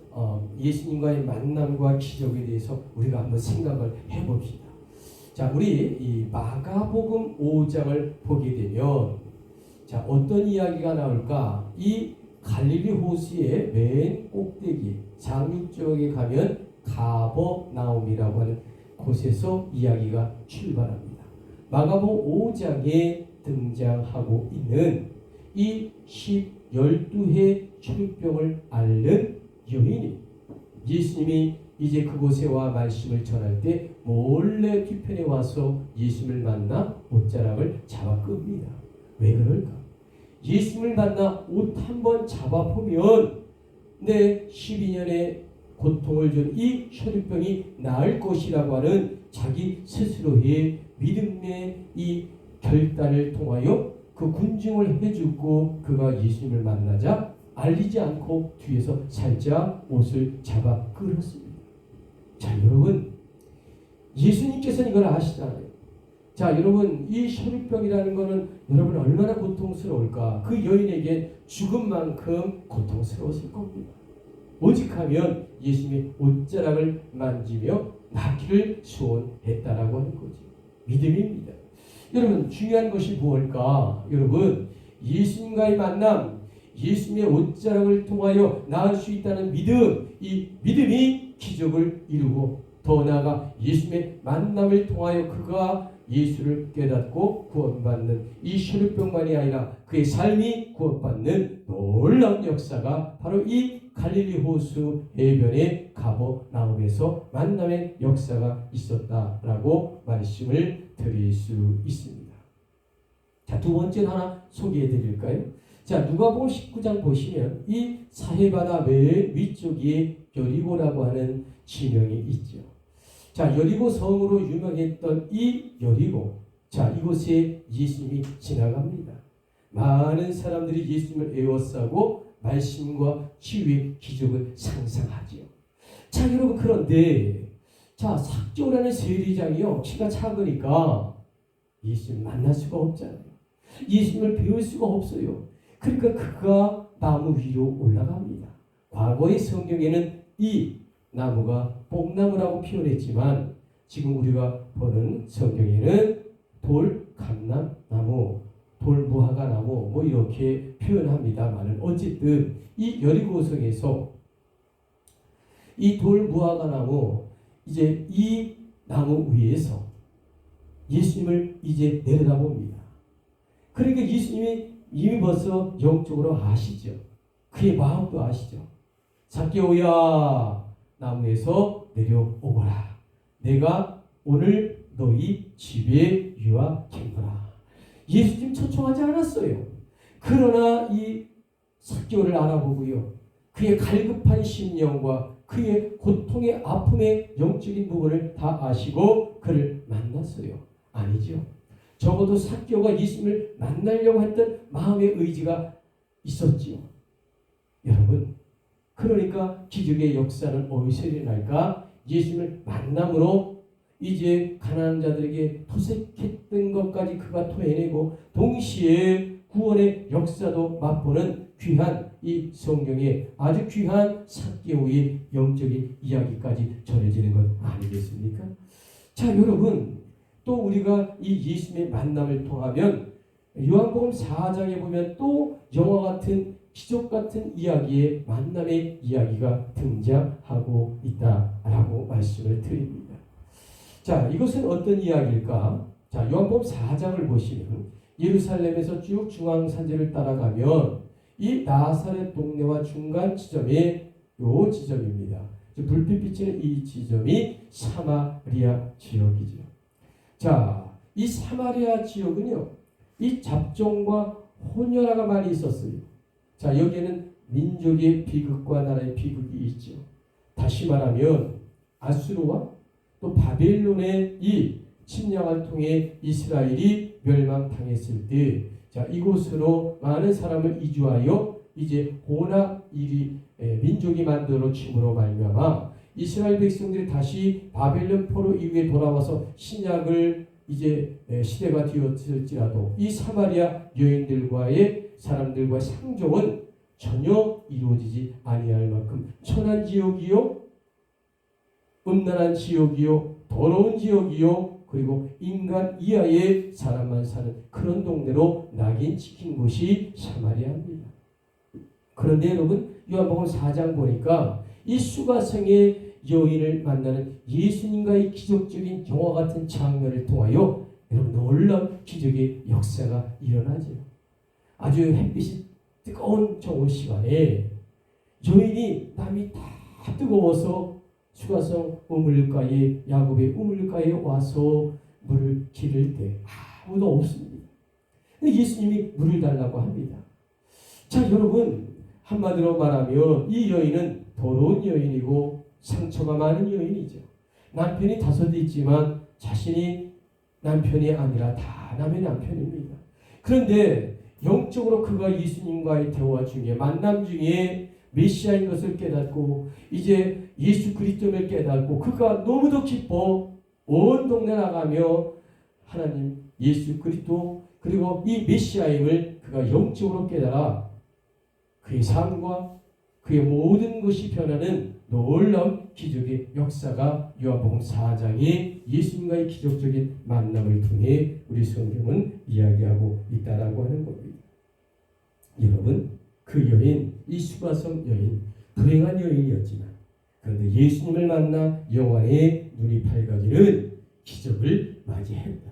예수님과의 만남과 기적에 대해서 우리가 한번 생각을 해봅시다. 자, 우리 이 마가복음 5장을 보게 되면 자, 어떤 이야기가 나올까? 이 갈릴리 호수의 맨 꼭대기 장육지역에 가면 가버나움이라고 하는 곳에서 이야기가 출발합니다. 마가복음 5장에 등장하고 있는 이 12해 초육병을 앓는 여인이 예수님이 이제 그곳에 와 말씀을 전할 때 몰래 뒤편에 와서 예수님을 만나 옷자락을 잡아 끕니다. 왜 그럴까? 예수님을 만나 옷 한번 잡아보면 내 12년의 고통을 준 이 혈육병이 나을 것이라고 하는 자기 스스로의 믿음의 이 결단을 통하여 그 군중을 해주고 그가 예수님을 만나자 알리지 않고 뒤에서 살짝 옷을 잡아 끌었습니다. 자, 여러분 예수님께서는 이걸 아시잖아요. 자, 여러분 이 혈육병이라는 것은 여러분 얼마나 고통스러울까? 그 여인에게 죽음만큼 고통스러웠을 겁니다. 오직하면 예수님의 옷자락을 만지며 낫기를 소원했다라고 하는 거죠. 믿음입니다. 여러분 중요한 것이 무엇일까? 여러분 예수님과의 만남, 예수님의 옷자락을 통하여 나을 수 있다는 믿음, 이 믿음이 기적을 이루고 더 나아가 예수님의 만남을 통하여 그가 예수를 깨닫고 구원받는 이 혈육병만이 아니라 그의 삶이 구원받는 놀라운 역사가 바로 이 갈릴리 호수 해변의 가버나움에서 만남의 역사가 있었다라고 말씀을 드릴 수 있습니다. 자, 두 번째 하나 소개해 드릴까요? 자, 누가복음 19장 보시면 이 사해바다 맨 위쪽에 여리고라고 하는 지명이 있죠. 자, 여리고 성으로 유명했던 이 여리고, 자, 이곳에 예수님이 지나갑니다. 많은 사람들이 예수님을 애워싸고 말씀과 치유의 기적을 상상하지요. 자, 여러분, 그런데 자, 삭개오라는 세리장이요, 키가 작으니까 예수님 만날 수가 없잖아요. 예수님을 배울 수가 없어요. 그러니까 그가 나무 위로 올라갑니다. 과거의 성경에는 이 나무가 뽕나무라고 표현했지만 지금 우리가 보는 성경에는 돌감람나무, 돌무화과나무 뭐 이렇게 표현합니다만 어쨌든 이 여리고성에서 이 돌무화과나무 이제 이 나무 위에서 예수님을 이제 내려다봅니다. 그러니까 예수님이 이미 벌써 영적으로 아시죠. 그의 마음도 아시죠. 삭개오야, 나무에서 내려오거라. 내가 오늘 너희 집에 유하겠노라. 예수님 초청하지 않았어요. 그러나 이 삭개오를 알아보고요, 그의 갈급한 심령과 그의 고통의 아픔의 영적인 부분을 다 아시고 그를 만났어요. 아니죠. 적어도 삭개오가 예수님을 만나려고 했던 마음의 의지가 있었지요. 여러분, 그러니까 기적의 역사는 어디서 일어날까? 예수님을 만남으로 이제 가난한 자들에게 토색했던 것까지 그가 토해내고 동시에 구원의 역사도 맛보는 귀한 이 성경에 아주 귀한 삭개오의 영적인 이야기까지 전해지는 것 아니겠습니까? 자, 여러분, 또 우리가 이 예수님의 만남을 통하면 요한복음 4장에 보면 또 영화 같은 기적 같은 이야기의 만남의 이야기가 등장하고 있다라고 말씀을 드립니다. 자, 이것은 어떤 이야기일까? 자, 요한복음 4장을 보시면 예루살렘에서 쭉 중앙산지를 따라가면 이 나사렛 동네와 중간 지점이 요 지점입니다. 불빛 비치는 이 지점이 사마리아 지역이죠. 자, 이 사마리아 지역은요, 이 잡종과 혼혈아가 많이 있었어요. 자, 여기에는 민족의 비극과 나라의 비극이 있죠. 다시 말하면 아수르와 또 바벨론의 이 침략을 통해 이스라엘이 멸망당했을 때, 자, 이곳으로 많은 사람을 이주하여 이제 혼합 민족이 만들어짐으로 말미암아 이스라엘 백성들이 다시 바벨론 포로 이후에 돌아와서 신약을 이제 시대가 되었을지라도 이 사마리아 여인들과의 사람들과의 상종은 전혀 이루어지지 아니할 만큼 천한 지역이요, 음란한 지역이요, 더러운 지역이요, 그리고 인간 이하의 사람만 사는 그런 동네로 낙인 찍힌 곳이 사마리아입니다. 그런데 여러분, 요한복음 4장 보니까 이 수가성의 여인을 만나는 예수님과의 기적적인 영화 같은 장면을 통하여 여러분 놀라운 기적의 역사가 일어나죠. 아주 햇빛이 뜨거운 정오 시간에 여인이 땀이 다 뜨거워서 수가성 우물가에, 야곱의 우물가에 와서 물을 기를 때 아무도 없습니다. 예수님이 물을 달라고 합니다. 자, 여러분, 한마디로 말하면 이 여인은 더러운 여인이고 상처가 많은 여인이죠. 남편이 5 있지만 자신이 남편이 아니라 다 남의 남편입니다. 그런데 영적으로 그가 예수님과의 대화 중에, 만남 중에 메시아인 것을 깨닫고 이제 예수 그리스도를 깨닫고 그가 너무도 기뻐 온 동네 나가며 하나님 예수 그리스도 그리고 이 메시아임을 그가 영적으로 깨달아 그의 삶과 그의 모든 것이 변하는 놀라운 기적의 역사가 요한복음 4장의 예수님과의 기적적인 만남을 통해 우리 성경은 이야기하고 있다라고 하는 겁니다. 여러분, 그 여인, 이 수가성 여인, 불행한 여인이었지만 그런데 예수님을 만나 영안의 눈이 밝아지는 기적을 맞이했다.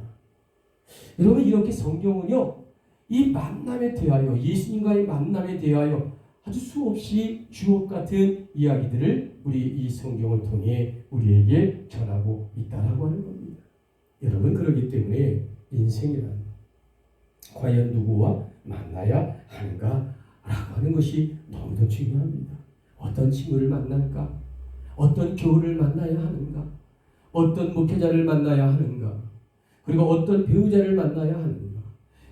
여러분, 이렇게 성경은요, 이 만남에 대하여, 예수님과의 만남에 대하여 아주 수없이 주옥 같은 이야기들을 우리 이 성경을 통해 우리에게 전하고 있다라고 하는 겁니다. 여러분, 그렇기 때문에 인생이란 과연 누구와 만나야 하는가 라고 하는 것이 너무도 중요합니다. 어떤 친구를 만날까? 어떤 교우를 만나야 하는가? 어떤 목회자를 만나야 하는가? 그리고 어떤 배우자를 만나야 하는가?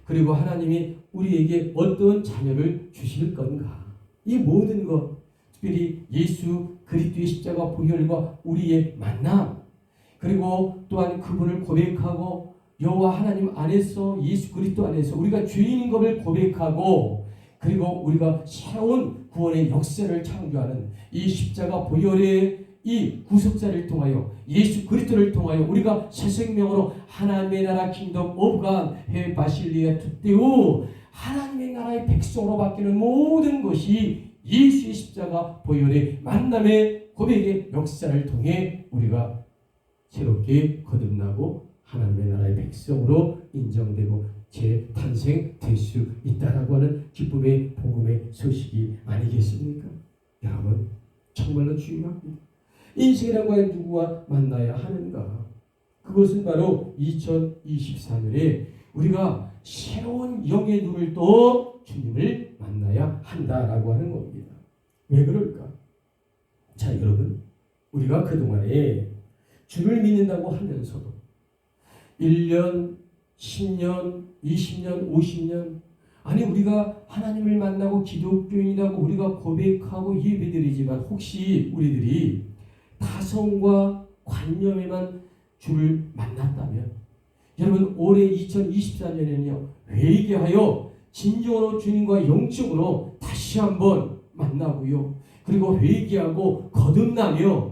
그리고 하나님이 우리에게 어떤 자녀를 주실 건가? 이 모든 것, 특별히 예수 그리스도의 십자가 보혈과 우리의 만남, 그리고 또한 그분을 고백하고 여호와 하나님 안에서, 예수 그리스도 안에서 우리가 죄인인 것을 고백하고, 그리고 우리가 새로운 구원의 역사를 창조하는 이 십자가 보혈의 이 구속사를 통하여, 예수 그리스도를 통하여 우리가 새 생명으로 하나님의 나라 킹덤 오브 갓 해 바실리아 투테우 하나님의 나라의 백성으로 바뀌는 모든 것이 예수의 십자가 보혈의 만남의 고백의 역사를 통해 우리가 새롭게 거듭나고 하나님의 나라의 백성으로 인정되고 재탄생될 수 있다라고 하는 기쁨의 복음의 소식이 아니겠습니까? 여러분, 정말로 중요합니다. 인생이라고 하는 누구와 만나야 하는가? 그것은 바로 2024년에 우리가 새로운 영의 눈을 또 주님을 만나야 한다라고 하는 겁니다. 왜 그럴까? 자, 여러분, 우리가 그동안에 주를 믿는다고 하면서도 1년, 10년, 20년, 50년, 아니 우리가 하나님을 만나고 기독교인이라고 우리가 고백하고 예배드리지만 혹시 우리들이 다성과 관념에만 주를 만났다면, 여러분, 올해 2024년에는요 회개하여 진정으로 주님과 영적으로 다시 한번 만나고요, 그리고 회개하고 거듭나며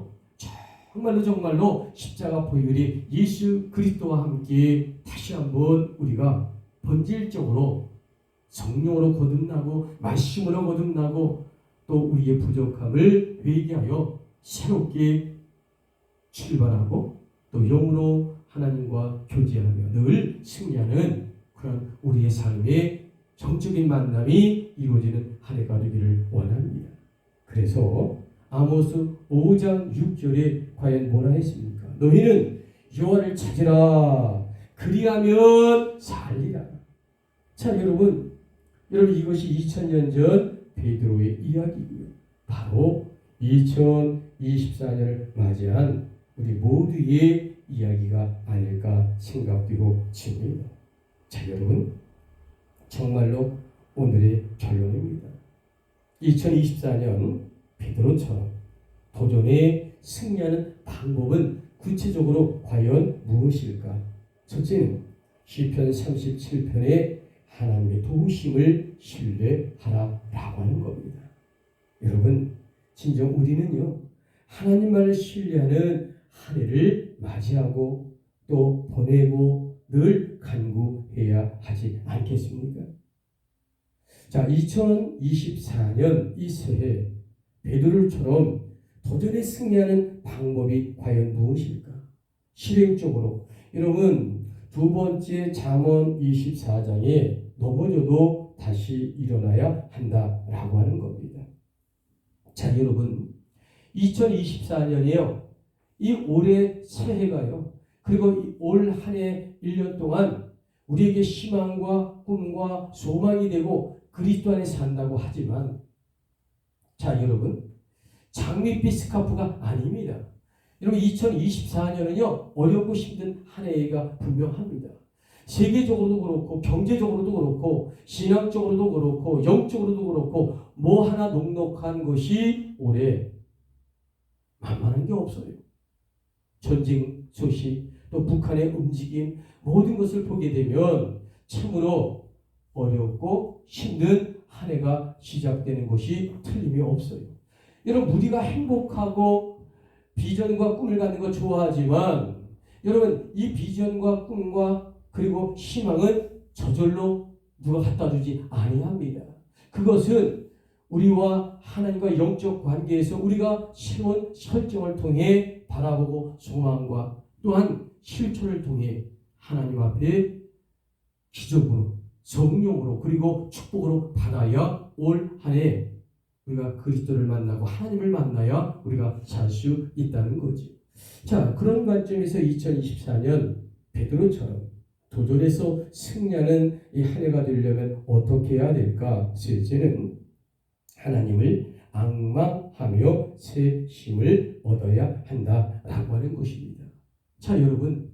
정말로 십자가 보혈이 예수 그리스도와 함께 다시 한번 우리가 본질적으로 성령으로 거듭나고 말씀으로 거듭나고 또 우리의 부족함을 회개하여 새롭게 출발하고 또 영으로 하나님과 교제하며 늘 승리하는 그런 우리의 삶의 정적인 만남이 이루어지는 한 해가 되기를 원합니다. 그래서 아모스 5장 6절에 과연 뭐라 했습니까? 너희는 여호와를 찾으라, 그리하면 살리라. 자, 여러분 이것이 2000년 전 베드로의 이야기고요. 바로 2024년을 맞이한 우리 모두의 이야기가 아닐까 생각되고 칩니다. 자, 여러분, 정말로 오늘의 결론입니다. 2024년 베드로처럼 도전에 승리하는 방법은 구체적으로 과연 무엇일까? 첫째는 시편 37편의 하나님의 도우심을 신뢰하라라고 하는 겁니다. 여러분, 진정 우리는요 하나님만을 신뢰하는 한 해를 맞이하고 또 보내고 늘 간구해야 하지 않겠습니까? 자, 2024년 이 새해 베드로처럼 도전에 승리하는 방법이 과연 무엇일까? 실행적으로 여러분, 두 번째 잠언 24장에 넘어져도 다시 일어나야 한다라고 하는 겁니다. 자, 여러분, 2024년이요 이 올해 새해가요, 그리고 올 한 해 1년 동안 우리에게 희망과 꿈과 소망이 되고 그리스도 안에 산다고 하지만, 자, 여러분, 장밋빛 스카프가 아닙니다. 여러분, 2024년은요 어렵고 힘든 한 해가 분명합니다. 세계적으로도 그렇고 경제적으로도 그렇고 신앙적으로도 그렇고 영적으로도 그렇고 뭐 하나 녹록한 것이 올해 만만한 게 없어요. 전쟁 소식, 또 북한의 움직임, 모든 것을 보게 되면 참으로 어렵고 힘든 한 해가 시작되는 것이 틀림이 없어요. 여러분, 우리가 행복하고 비전과 꿈을 갖는 거 좋아하지만, 여러분, 이 비전과 꿈과 그리고 희망은 저절로 누가 갖다 주지 아니합니다. 그것은 우리와 하나님과 영적 관계에서 우리가 새로운 설정을 통해 바라보고 소망과 또한 실천을 통해 하나님 앞에 기적으로 성령으로 그리고 축복으로 받아야 올 한 해 우리가 그리스도를 만나고 하나님을 만나야 우리가 살 수 있다는 거지. 자, 그런 관점에서 2024년 베드로처럼 도전에서 승리하는 이 한 해가 되려면 어떻게 해야 될까? 셋째는 하나님을 앙망하며 새 힘을 얻어야 한다라고 하는 것입니다. 자, 여러분,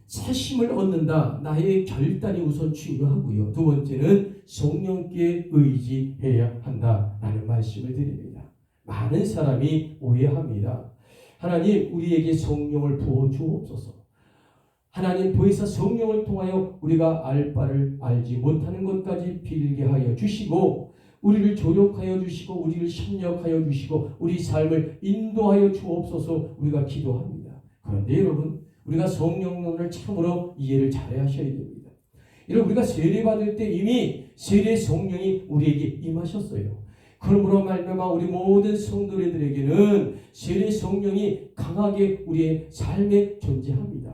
새 힘을 얻는다. 나의 결단이 우선 중요하고요. 두 번째는 성령께 의지해야 한다라는 말씀을 드립니다. 많은 사람이 오해합니다. 하나님, 우리에게 성령을 부어 주옵소서. 하나님, 보혜사 성령을 통하여 우리가 알 바를 알지 못하는 것까지 빌게 하여 주시고 우리를 조력하여 주시고 우리를 협력하여 주시고 우리 삶을 인도하여 주옵소서 우리가 기도합니다. 그런데 여러분, 우리가 성령론을 참으로 이해를 잘 하셔야 됩니다. 여러분, 우리가 세례받을 때 이미 세례 성령이 우리에게 임하셨어요. 그러므로 말미암아 우리 모든 성도들에게는 세례 성령이 강하게 우리의 삶에 존재합니다.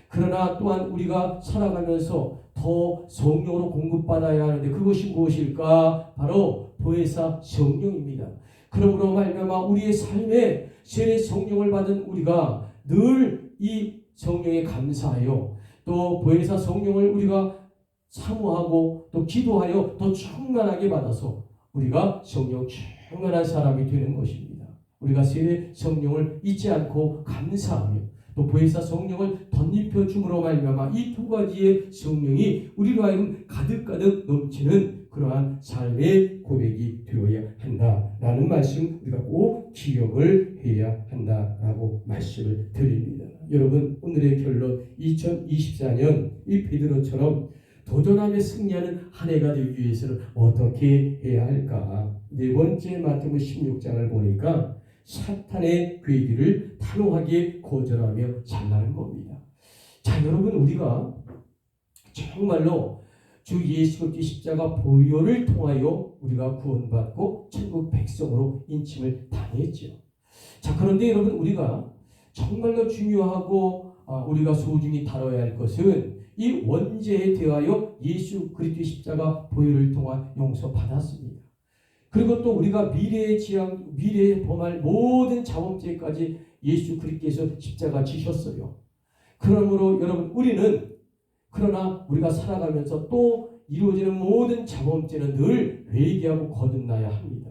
그러나 또한 우리가 살아가면서 더 성령으로 공급받아야 하는데 그것이 무엇일까? 바로 보혜사 성령입니다. 그러므로 말미암아 우리의 삶에 세례 성령을 받은 우리가 늘 이 성령에 감사하여 또 보혜사 성령을 우리가 사모하고 또 기도하여 더 충만하게 받아서 우리가 성령 충만한 사람이 되는 것입니다. 우리가 세례 성령을 잊지 않고 감사하며 또 보혜사 성령을 덧입혀 줌으로 말미암아 이 두 가지의 성령이 우리로 하여금 가득가득 넘치는 그러한 삶의 고백이 되어야 한다라는 말씀 우리가 꼭 기억을 해야 한다라고 말씀을 드립니다. 여러분, 오늘의 결론 2024년 이 베드로처럼 도전하며 승리하는 한 해가 되기 위해서는 어떻게 해야 할까? 네 번째 마태복음 16장을 보니까 사탄의 괴기를 단호하게 거절하며 잘나는 겁니다. 자, 여러분, 우리가 정말로 주 예수 그리스도의 십자가 보혈을 통하여 우리가 구원받고 천국 백성으로 인침을 당했죠. 자, 그런데 여러분, 우리가 정말로 중요하고 우리가 소중히 다뤄야 할 것은 이 원죄에 대하여 예수 그리스도의 십자가 보혈을 통한 용서받았습니다. 그리고 또 우리가 미래에 범할 모든 자범죄까지 예수 그리스도께서 십자가 지셨어요. 그러므로 여러분, 우리는 그러나 우리가 살아가면서 또 이루어지는 모든 자범죄는 늘 회개하고 거듭나야 합니다.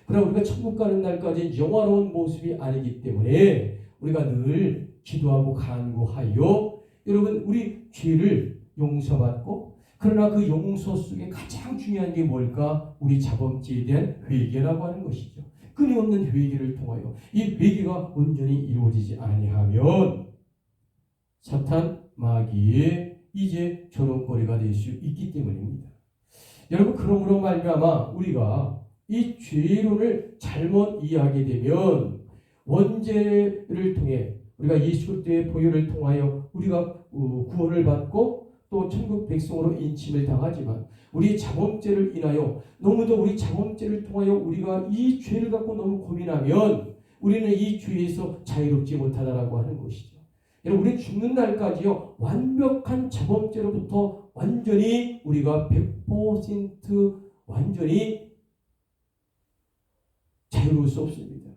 그러나 우리가 천국 가는 날까지 영원한 모습이 아니기 때문에 우리가 늘 기도하고 간구하여 여러분, 우리 죄를 용서받고 그러나 그 용서 속에 가장 중요한 게 뭘까? 우리 자범죄에 대한 회개라고 하는 것이죠. 끊임없는 회개를 통하여 이 회개가 온전히 이루어지지 아니하면 사탄 마귀의 이제 조롱거리가 될 수 있기 때문입니다. 여러분, 그러므로 말미암아 우리가 이 죄론을 잘못 이해하게 되면 원죄를 통해 우리가 예수 그리스도의 보혈을 통하여 우리가 구원을 받고 또 천국 백성으로 인침을 당하지만 우리 자범죄를 인하여 너무도 우리 자범죄를 통하여 우리가 이 죄를 갖고 너무 고민하면 우리는 이 죄에서 자유롭지 못하다라고 하는 것이죠. 여러분, 우리 죽는 날까지요 완벽한 자범죄로부터 완전히 우리가 100% 완전히 자유로울 수 없습니다.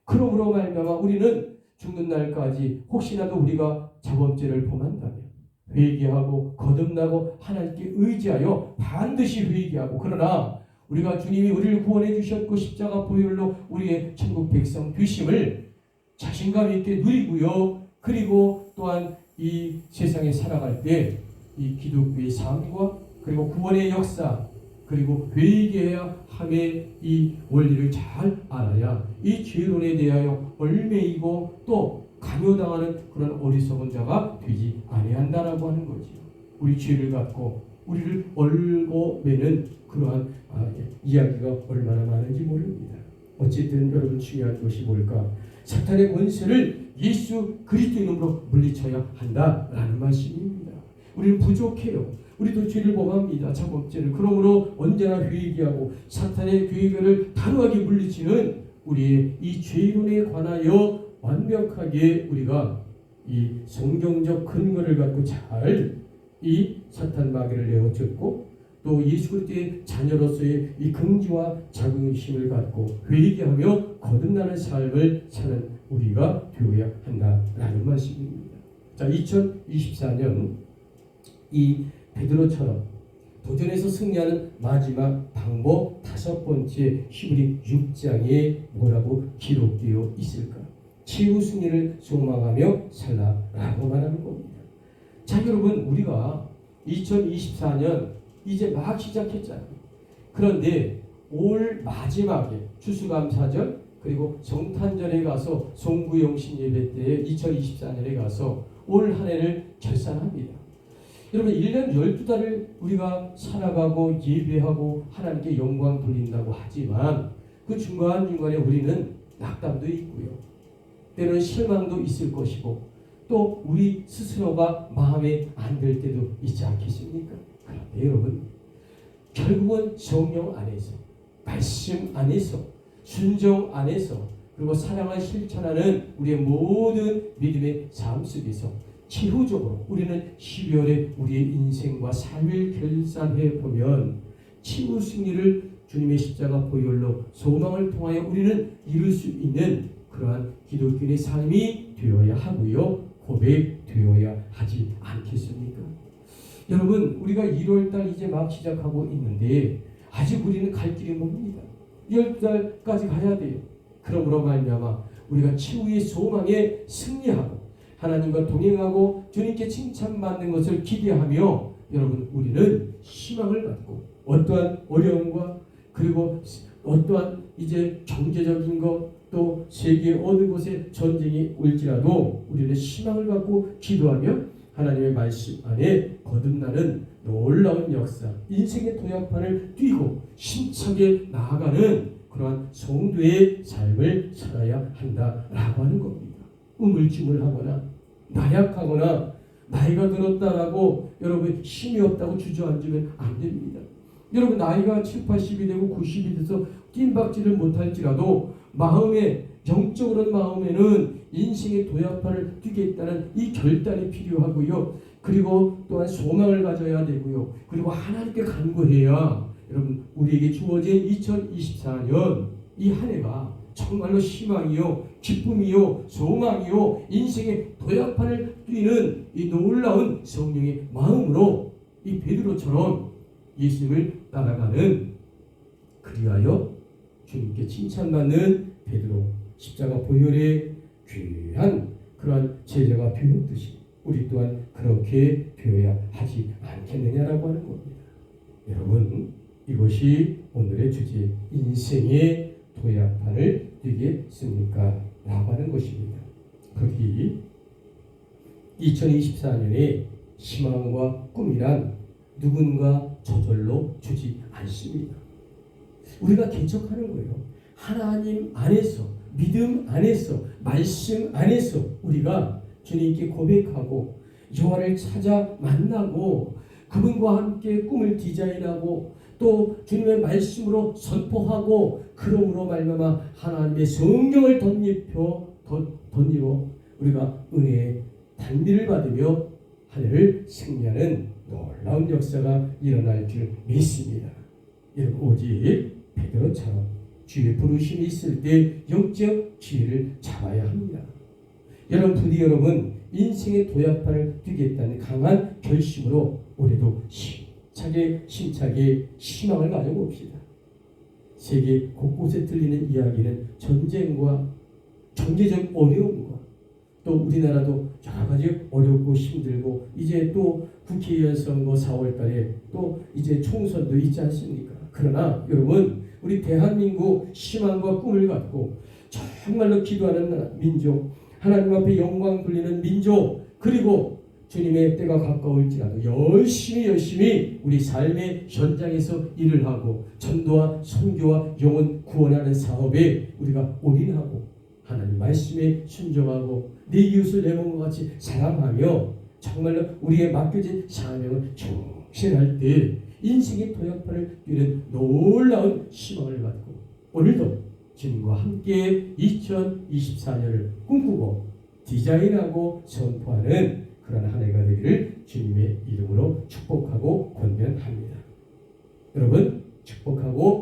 그러므로 말미암아 우리는 죽는 날까지 혹시라도 우리가 자범죄를 범한다면 회개하고 거듭나고 하나님께 의지하여 반드시 회개하고 그러나 우리가 주님이 우리를 구원해 주셨고 십자가 보혈로 우리의 천국 백성 되심을 자신감 있게 누리고요. 그리고 또한 이 세상에 살아갈 때 이 기독교의 삶과 그리고 구원의 역사 그리고 회개해야 함의 이 원리를 잘 알아야 이 죄론에 대하여 얽매이고 또 강요당하는 그런 어리석은 자가 되지 아니한다라고 하는 거죠. 우리 죄를 갖고 우리를 얽고 매는 그러한 이야기가 얼마나 많은지 모릅니다. 어쨌든 여러분, 중요한 것이 뭘까? 사탄의 권세를 예수 그리스도 이름으로 물리쳐야 한다라는 말씀입니다. 우리는 부족해요. 우리도 죄를 범합니다. 자범죄를. 그러므로 언제나 회개하고 사탄의 계획을 단호하게 물리치는 우리의 이 죄론에 관하여 완벽하게 우리가 이 성경적 근거를 갖고 잘 이 사탄 마귀를 내어쫓고 또 예수 그리스도의 자녀로서의 이 긍지와 자긍심을 갖고 회개하며 거듭나는 삶을 사는 우리가 되어야 한다라는 말씀입니다. 자, 2024년 이 베드로처럼 도전에서 승리하는 마지막 방법 5번째 히브리 6장에 뭐라고 기록되어 있을까? 최후 승리를 소망하며 살라라고 말하는 겁니다. 자, 여러분, 우리가 2024년 이제 막 시작했잖아요. 그런데 올 마지막에 추수감사절 그리고 성탄절에 가서 송구영신 예배 때 2024년에 가서 올 한 해를 결산합니다. 여러분, 1년 12달을 우리가 살아가고 예배하고 하나님께 영광 돌린다고 하지만 그 중간중간에 우리는 낙담도 있고요. 때로는 실망도 있을 것이고 또 우리 스스로가 마음에 안 들 때도 있지 않겠습니까? 그런데 여러분, 결국은 성령 안에서, 말씀 안에서, 순종 안에서 그리고 사랑을 실천하는 우리의 모든 믿음의 삶 속에서 최후적으로 우리는 12월에 우리의 인생과 삶을 결산해 보면 최후 승리를 주님의 십자가 보혈로 소망을 통하여 우리는 이룰 수 있는 그러한 기독교의 삶이 되어야 하고요. 고백되어야 하지 않겠습니까? 여러분, 우리가 1월달 이제 막 시작하고 있는데 아직 우리는 갈 길이 멉니다. 12달까지 가야 돼요. 그러므로 말미암아 우리가 최후의 소망에 승리하고 하나님과 동행하고 주님께 칭찬받는 것을 기대하며 여러분, 우리는 희망을 갖고 어떠한 어려움과 그리고 어떠한 이제 경제적인 것 또 세계 어느 곳에 전쟁이 올지라도 우리는 희망을 갖고 기도하며 하나님의 말씀 안에 거듭나는 놀라운 역사, 인생의 도약판을 뛰고 힘차게 나아가는 그러한 성도의 삶을 살아야 한다라고 하는 겁니다. 우물쭈물하거나 나약하거나 나이가 들었다라고 여러분 힘이 없다고 주저앉으면 안 됩니다. 여러분, 나이가 7, 80이 되고 90이 돼서 뜀박질을 못할지라도 마음에 영적으로는 마음에는 인생의 도약판을 뛰겠다는 이 결단이 필요하고요. 그리고 또한 소망을 가져야 되고요. 그리고 하나님께 간구해야 여러분 우리에게 주어진 2024년 이 한 해가 정말로 희망이요, 기쁨이요, 소망이요, 인생의 도약판을 뛰는 이 놀라운 성령의 마음으로 이 베드로처럼 예수님을 따라가는 그리하여 주님께 칭찬받는 베드로 십자가 보혈의 귀한 그러한 제자가 되었듯이 우리 또한 그렇게 되어야 하지 않겠느냐라고 하는 겁니다. 여러분, 이것이 오늘의 주제, 인생의 도약판을 뛰겠습니까? 라고 하는 것입니다. 거기 2024년에 희망과 꿈이란 누군가 저절로 주지 않습니다. 우리가 개척하는 거예요. 하나님 안에서, 믿음 안에서, 말씀 안에서 우리가 주님께 고백하고 여호와를 찾아 만나고 그분과 함께 꿈을 디자인하고 또 주님의 말씀으로 선포하고 그러므로 말미암아 하나님의 성령을 덧입어 우리가 은혜의 단비를 받으며 한 해를 승리하는 놀라운 역사가 일어날 줄 믿습니다. 여러분, 오직 베드로처럼 주의 부르심이 있을 때 영적 기회를 잡아야 합니다. 여러분, 부디 여러분 인생의 도약판을 뛰겠다는 강한 결심으로 올해도 힘차게 희망을 가져봅시다. 세계 곳곳에 들리는 이야기는 전쟁과 경제적 어려움과 또 우리나라도 여러 가지 어렵고 힘들고 이제 또 국회의원 선거 4월달에 또 이제 총선도 있지 않습니까? 그러나 여러분, 우리 대한민국 희망과 꿈을 갖고 정말로 기도하는 민족, 하나님 앞에 영광 돌리는 민족, 그리고 주님의 때가 가까울지라도 열심히 우리 삶의 현장에서 일을 하고 전도와 선교와 영혼 구원하는 사업에 우리가 올인하고 하나님 말씀에 순종하고 내 이웃을 내 몸과 같이 사랑하며 정말로 우리의 맡겨진 사명을 실현할 때 인생의 도약판을 뛰는 놀라운 희망을 갖고 오늘도 주님과 함께 2024년을 꿈꾸고 디자인하고 선포하는 그런 한 해가 되기를 주님의 이름으로 축복하고 권면합니다. 여러분 축복하고